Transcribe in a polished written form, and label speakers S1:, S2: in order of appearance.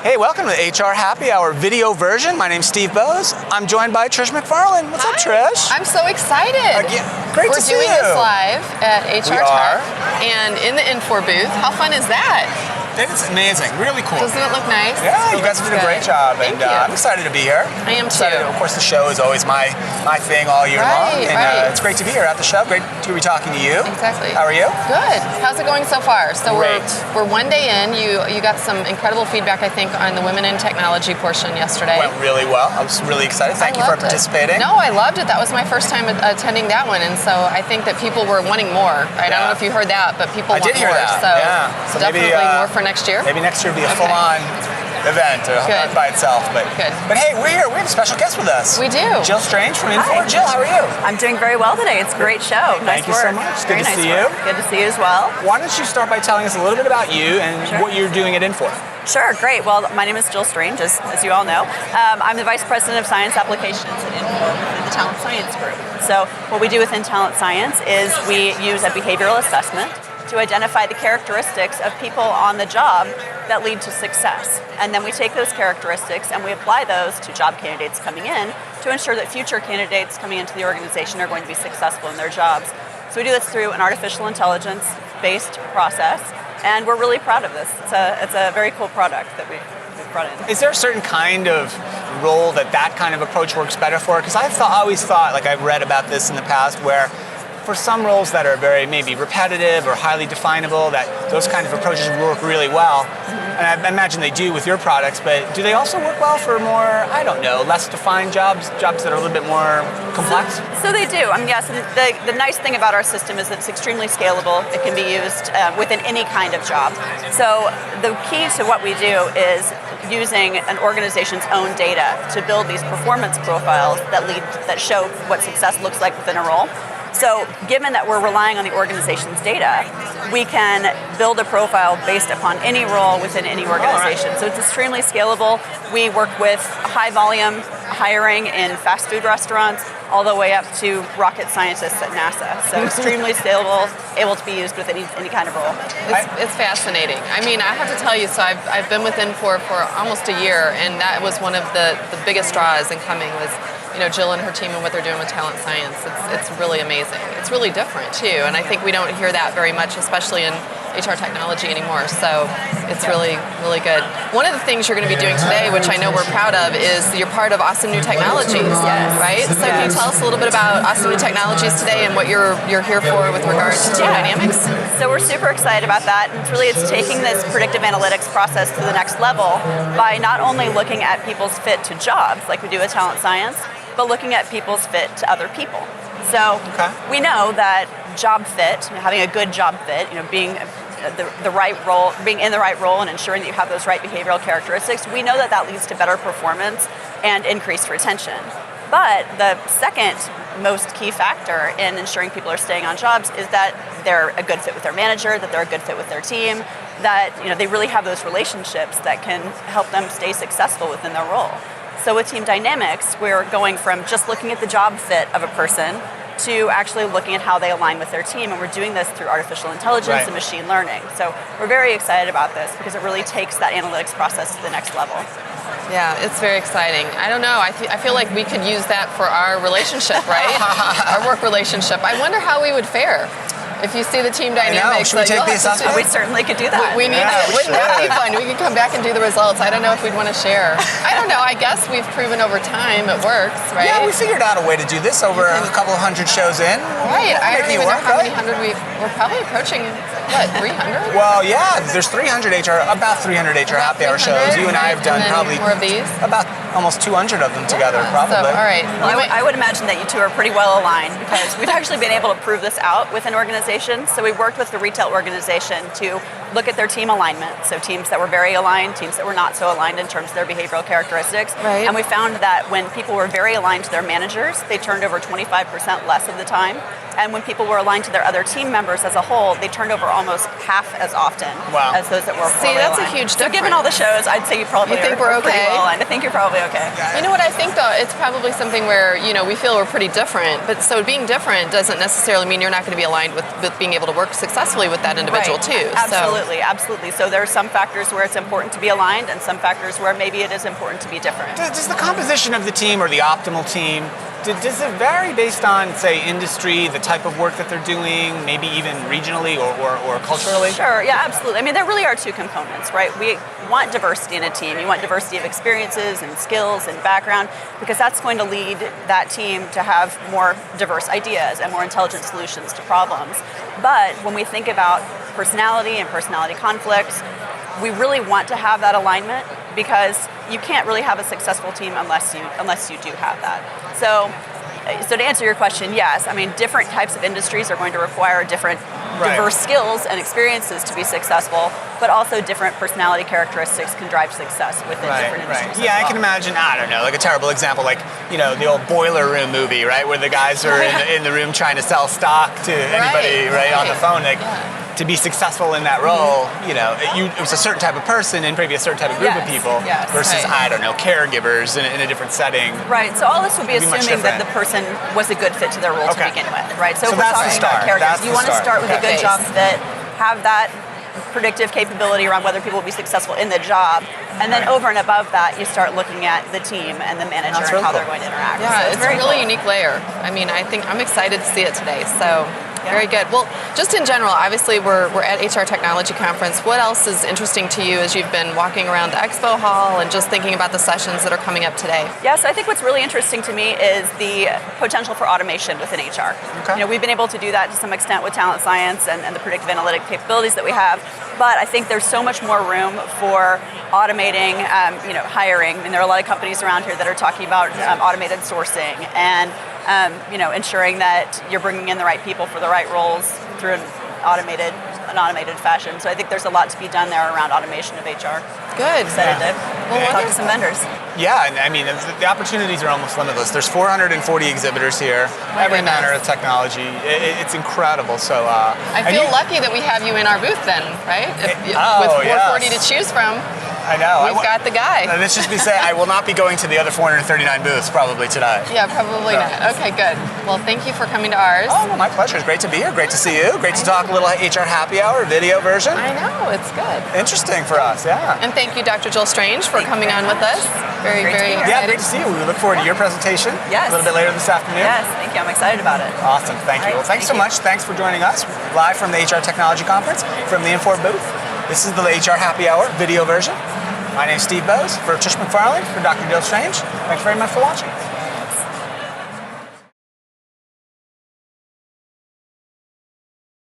S1: Hey, welcome to the HR Happy Hour video version. My name's Steve Boese. I'm joined by Trish McFarlane. What's up, Trish?
S2: I'm so excited.
S1: Again, great to see you.
S2: We're doing this live at HR Tech and in the Infor booth. How fun is that?
S1: It's amazing. Really cool.
S2: Doesn't it look nice?
S1: Yeah, you guys did a great job.
S2: Thank
S1: and
S2: you.
S1: I'm excited to be here.
S2: I am too.
S1: Of course, the show is always my thing all year long. And it's great to be here at the show. Great to be talking to you.
S2: Exactly.
S1: How are you?
S2: Good. How's it going so far? So
S1: great.
S2: we're one day in. You got some incredible feedback, I think, on the Women in Technology portion yesterday.
S1: Went really well. I was really excited. Thank you for participating.
S2: No, I loved it. That was my first time attending that one, and so I think that people were wanting more. Right? I don't know if you heard that, but people want more. I did hear that. So definitely more for next year.
S1: Maybe next year will be a full-on event by itself. But hey, we're here. We have a special guest with us.
S2: We do.
S1: Jill Strange from Infor. Jill, how are you?
S3: I'm doing very well today. It's a great show.
S1: Thank you so much. Good to see you.
S3: Good to see you as well.
S1: Why don't you start by telling us a little bit about you and what you're doing at Infor?
S3: Sure, great. Well, my name is Jill Strange, as you all know. I'm the Vice President of Science Applications at Infor within the Talent Science Group. So what we do within Talent Science is we use a behavioral assessment to identify the characteristics of people on the job that lead to success. And then we take those characteristics and we apply those to job candidates coming in to ensure that future candidates coming into the organization are going to be successful in their jobs. So we do this through an artificial intelligence-based process, and we're really proud of this. It's a very cool product that we've brought in.
S1: Is there a certain kind of role that kind of approach works better for? Because I've always thought, like I've read about this in the past, where for some roles that are very maybe repetitive or highly definable, that those kind of approaches work really well. And I imagine they do with your products, but do they also work well for more, I don't know, less defined jobs that are a little bit more complex?
S3: So they do. I mean, yes, the nice thing about our system is that it's extremely scalable. It can be used within any kind of job. So the key to what we do is using an organization's own data to build these performance profiles that show what success looks like within a role. So given that we're relying on the organization's data, we can build a profile based upon any role within any organization. So it's extremely scalable. We work with high volume hiring in fast food restaurants all the way up to rocket scientists at NASA. So extremely scalable, able to be used with any kind of role.
S2: It's fascinating. I mean, I have to tell you, so I've been with Infor for almost a year, and that was one of the biggest draws in coming was Jill and her team and what they're doing with talent science. It's really amazing. It's really different too, and I think we don't hear that very much, especially in HR technology anymore. So it's really, really good. One of the things you're going to be doing today, which I know we're proud of, is you're part of Awesome New Technologies, right? So can you tell us a little bit about Awesome New Technologies today and what you're here for with regards to team dynamics?
S3: So we're super excited about that, and it's taking this predictive analytics process to the next level by not only looking at people's fit to jobs, like we do with talent science, but looking at people's fit to other people. So we know that job fit, having a good job fit, being the right role, being in the right role and ensuring that you have those right behavioral characteristics, we know that leads to better performance and increased retention. But the second most key factor in ensuring people are staying on jobs is that they're a good fit with their manager, that they're a good fit with their team, that they really have those relationships that can help them stay successful within their role. So with Team Dynamics, we're going from just looking at the job fit of a person to actually looking at how they align with their team, and we're doing this through artificial intelligence and machine learning. So we're very excited about this because it really takes that analytics process to the next level.
S2: Yeah, it's very exciting. I don't know, I feel like we could use that for our relationship, right? Our work relationship. I wonder how we would fare. If you see the team dynamics,
S1: should we take the assessment?
S3: We certainly could do that.
S2: We need to. Wouldn't that be fun? We could come back and do the results. I don't know if we'd want to share. I don't know. I guess we've proven over time it works, right?
S1: Yeah, we figured out a way to do this over a couple of hundred shows in.
S2: Right. I don't even know how many hundred we're probably approaching. What, 300?
S1: Well, yeah. There's about 300 HR Happy Hour shows. You and I have done probably
S2: more of these.
S1: About almost 200 of them together, probably.
S2: So, all right.
S3: Well, I would imagine that you two are pretty well aligned because we've actually been able to prove this out with an organization. So we worked with the retail organization to look at their team alignment. So teams that were very aligned, teams that were not so aligned in terms of their behavioral characteristics.
S2: Right.
S3: And we found that when people were very aligned to their managers, they turned over 25% less of the time. And when people were aligned to their other team members as a whole, they turned over almost half as often as those that were poorly
S2: that's
S3: aligned.
S2: A huge difference.
S3: So given all the shows, I'd say you probably
S2: think we're okay?
S3: Pretty well aligned. I think you're probably okay.
S2: You know what I think though? It's probably something where we feel we're pretty different, but so being different doesn't necessarily mean you're not going to be aligned with being able to work successfully with that individual too.
S3: Absolutely. Absolutely, absolutely. So there are some factors where it's important to be aligned and some factors where maybe it is important to be different.
S1: Does the composition of the team or the optimal team, does it vary based on, say, industry, the type of work that they're doing, maybe even regionally or culturally?
S3: Sure, yeah, absolutely. I mean, there really are two components, right? We want diversity in a team. You want diversity of experiences and skills and background because that's going to lead that team to have more diverse ideas and more intelligent solutions to problems. But when we think about personality and personality conflicts, we really want to have that alignment because you can't really have a successful team unless you do have that. So to answer your question, yes. I mean, different types of industries are going to require different diverse skills and experiences to be successful, but also different personality characteristics can drive success within different industries.
S1: Yeah, I can imagine, I don't know, like a terrible example, like, the old Boiler Room movie, right, where the guys are in the room trying to sell stock to anybody, on the phone. Like, to be successful in that role, it was a certain type of person and maybe a certain type of group of people versus, I don't know, caregivers in a different setting.
S3: Right, so all this would be assuming that the person was a good fit to their role to begin with, right? So if we're talking about caregivers, you want to start with a good job fit, have that predictive capability around whether people will be successful in the job, and then over and above that, you start looking at the team and the manager and how they're going to interact.
S2: Yeah,
S3: so
S2: it's a really unique layer. I mean, I think I'm excited to see it today, so... Very good. Well, just in general, obviously we're at HR Technology Conference. What else is interesting to you as you've been walking around the expo hall and just thinking about the sessions that are coming up today?
S3: Yes, I think what's really interesting to me is the potential for automation within HR.
S1: Okay.
S3: We've been able to do that to some extent with talent science and the predictive analytic capabilities that we have, but I think there's so much more room for automating, hiring. I mean, there are a lot of companies around here that are talking about automated sourcing and ensuring that you're bringing in the right people for the right roles through an automated fashion. So I think there's a lot to be done there around automation of HR.
S2: Good.
S3: Excited to talk to some vendors.
S1: Yeah, and I mean, the opportunities are almost limitless. There's 440 exhibitors here, every manner of technology. It's incredible. So
S2: I feel lucky that we have you in our booth then, right? With 440 to choose from.
S1: I know.
S2: We've got the guy.
S1: Let's just say I will not be going to the other 439 booths probably today.
S2: Yeah, probably not. Okay, good. Well, thank you for coming to ours.
S1: Oh, well, my pleasure. It's great to be here. Great to see you. Great to talk a little HR happy hour video version.
S2: I know, it's good.
S1: Interesting for us, yeah.
S2: And thank you, Dr. Jill Strange, for coming on with us. Very excited.
S1: Yeah, great to see you. We look forward to your presentation a little bit later this afternoon.
S3: Yes, thank you. I'm excited about it.
S1: Awesome. Thank you. Well, thanks so much. Thanks for joining us live from the HR Technology Conference from the Infor booth. This is the HR happy hour video version. My name is Steve Boese for Trish McFarlane, for Dr. Jill Strange. Thanks very much for watching.